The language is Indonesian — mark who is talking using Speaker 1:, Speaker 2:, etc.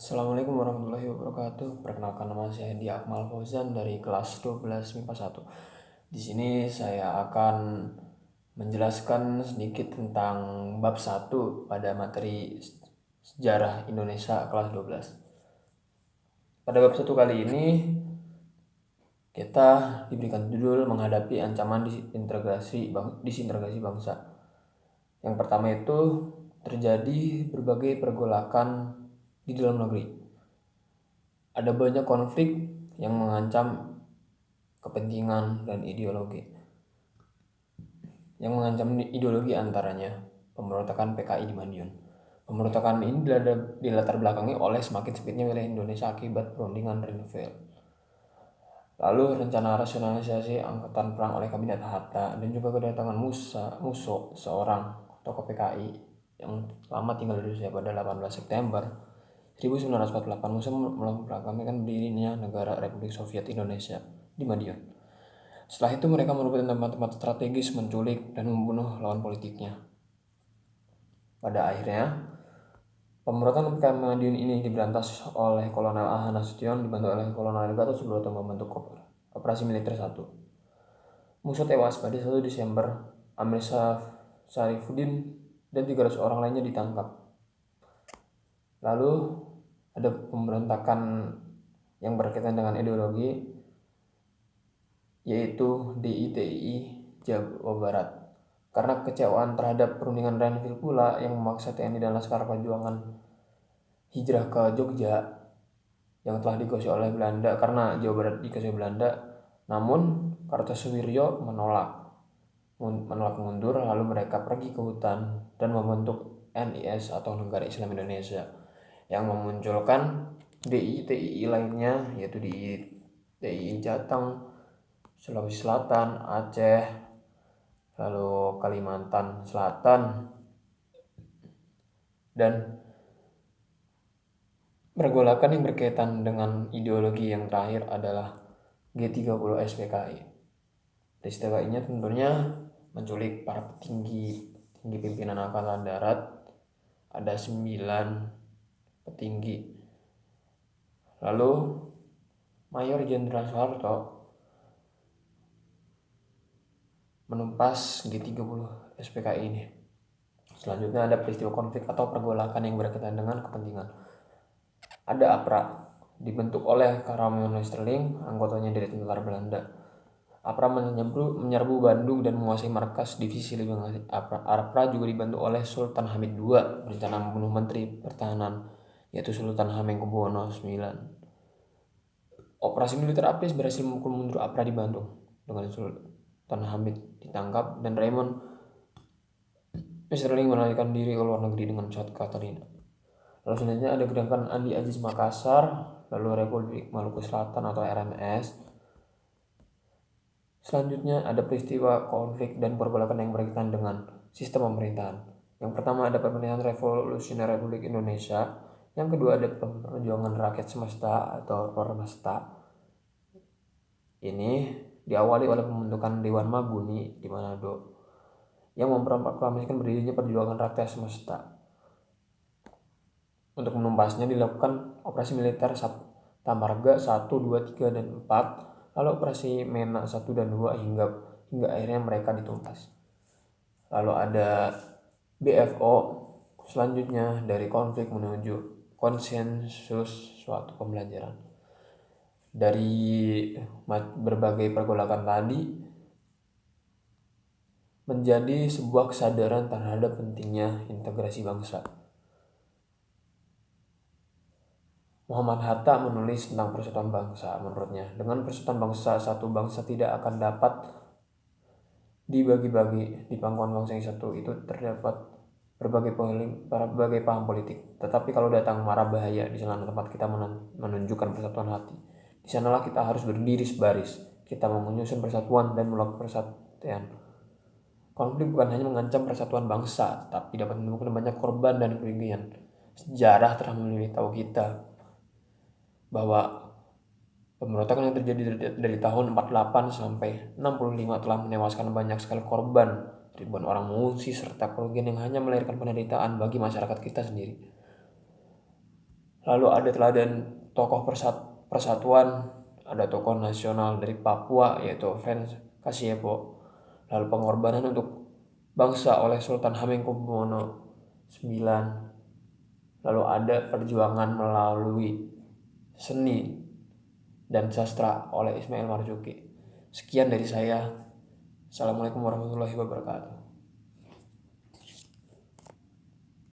Speaker 1: Assalamualaikum warahmatullahi wabarakatuh. Perkenalkan, nama saya Di Akmal Fauzan dari kelas 12 MIPA 1. Di sini saya akan menjelaskan sedikit tentang bab 1 pada materi Sejarah Indonesia kelas 12. Pada bab 1 kali ini kita diberikan judul menghadapi ancaman disintegrasi bangsa. Yang pertama itu terjadi berbagai pergolakan di dalam negeri. Ada banyak konflik yang mengancam kepentingan dan ideologi. Yang mengancam ideologi antaranya pemberontakan PKI di Madiun. Pemberontakan ini dilatar belakangi oleh semakin sempitnya wilayah Indonesia akibat perundingan Renville. Lalu rencana rasionalisasi angkatan perang oleh Kabinet Hatta dan juga kedatangan Musso, seorang tokoh PKI yang lama tinggal di Rusia pada 18 September 1948. Musso memproklamirkan berdirinya negara Republik Soviet Indonesia di Madiun. Setelah itu mereka merebut tempat-tempat strategis, menculik, dan membunuh lawan politiknya. Pada akhirnya, pemberontakan PKI Madiun ini diberantas oleh Kolonel A. Nasution dibantu oleh Kolonel Gatot Subroto membentuk Operasi Militer 1. Musso tewas pada 1 Desember, Amir Syarifuddin dan 300 orang lainnya ditangkap. Lalu ada pemberontakan yang berkaitan dengan ideologi, yaitu DITI Jawa Barat. Karena kecewaan terhadap perundingan Renville pula yang memaksa TNI dan Laskar Perjuangan hijrah ke Jogja yang telah dikuasai oleh Belanda, karena Jawa Barat dikuasai Belanda. Namun Kartosuwiryo menolak mundur, lalu mereka pergi ke hutan dan membentuk NIS atau Negara Islam Indonesia yang memunculkan DITI lainnya, yaitu DITI Jateng, Sulawesi Selatan, Aceh, lalu Kalimantan Selatan, dan pergolakan yang berkaitan dengan ideologi yang terakhir adalah G30 SPKI. SPKI-nya tentunya menculik para tinggi pimpinan Angkatan Darat, ada 9 petinggi. Lalu Mayor Jenderal Soeharto menumpas G30 SPKI ini. Selanjutnya ada peristiwa konflik atau pergolakan yang berkaitan dengan kepentingan. Ada APRA, dibentuk oleh Karl Westerling, anggotanya dari tentara Belanda. APRA menyerbu Bandung dan menguasai markas divisi Libang. APRA juga dibantu oleh Sultan Hamid II berencana membunuh Menteri Pertahanan, yaitu Sultan Hamengkubuwono IX. Operasi militer APRIS berhasil memukul mundur APRA di Bandung dengan Sultan Hamid ditangkap dan Raymond Westerling melarikan diri ke luar negeri dengan pesawat Katrina. Lalu selanjutnya ada gerakan Andi Aziz Makassar, lalu Republik Maluku Selatan atau RMS. Selanjutnya ada peristiwa konflik dan pergolakan yang berkaitan dengan sistem pemerintahan. Yang pertama ada pemerintahan Revolusioner Republik Indonesia. Yang kedua ada Perjuangan Rakyat Semesta atau Permesta. Ini diawali oleh pembentukan Dewan Maguni di Manado yang memproklamasikan berdirinya Perjuangan Rakyat Semesta. Untuk menumpasnya dilakukan operasi militer Tamarga 1, 2, 3, dan 4, lalu operasi Mena 1 dan 2 hingga akhirnya mereka ditumpas. Lalu ada BFO, selanjutnya dari konflik menuju konsensus suatu pembelajaran. Dari berbagai pergolakan tadi menjadi sebuah kesadaran terhadap pentingnya integrasi bangsa. Muhammad Hatta menulis tentang persatuan bangsa. Menurutnya, dengan persatuan bangsa, satu bangsa tidak akan dapat dibagi-bagi. Di pangkuan bangsa yang satu itu terdapat berbagai paham politik. Tetapi kalau datang mara bahaya, di sana tempat kita menunjukkan persatuan hati. Di sanalah kita harus berdiri sebaris. Kita menyusun persatuan dan melakukan persatuan. Konflik bukan hanya mengancam persatuan bangsa, tapi dapat menimbulkan banyak korban dan kerugian. Sejarah telah memberitahu kita bahwa pemberontakan yang terjadi dari tahun 48 sampai 65 telah menewaskan banyak sekali korban, ribuan orang mengungsi, serta kerugian yang hanya melahirkan penderitaan bagi masyarakat kita sendiri. Lalu ada teladan tokoh persatuan, ada tokoh nasional dari Papua yaitu Frans Kasiepo. Lalu pengorbanan untuk bangsa oleh Sultan Hamengkubuwono IX. Lalu ada perjuangan melalui seni dan sastra oleh Ismail Marzuki. Sekian dari saya. Assalamualaikum warahmatullahi wabarakatuh.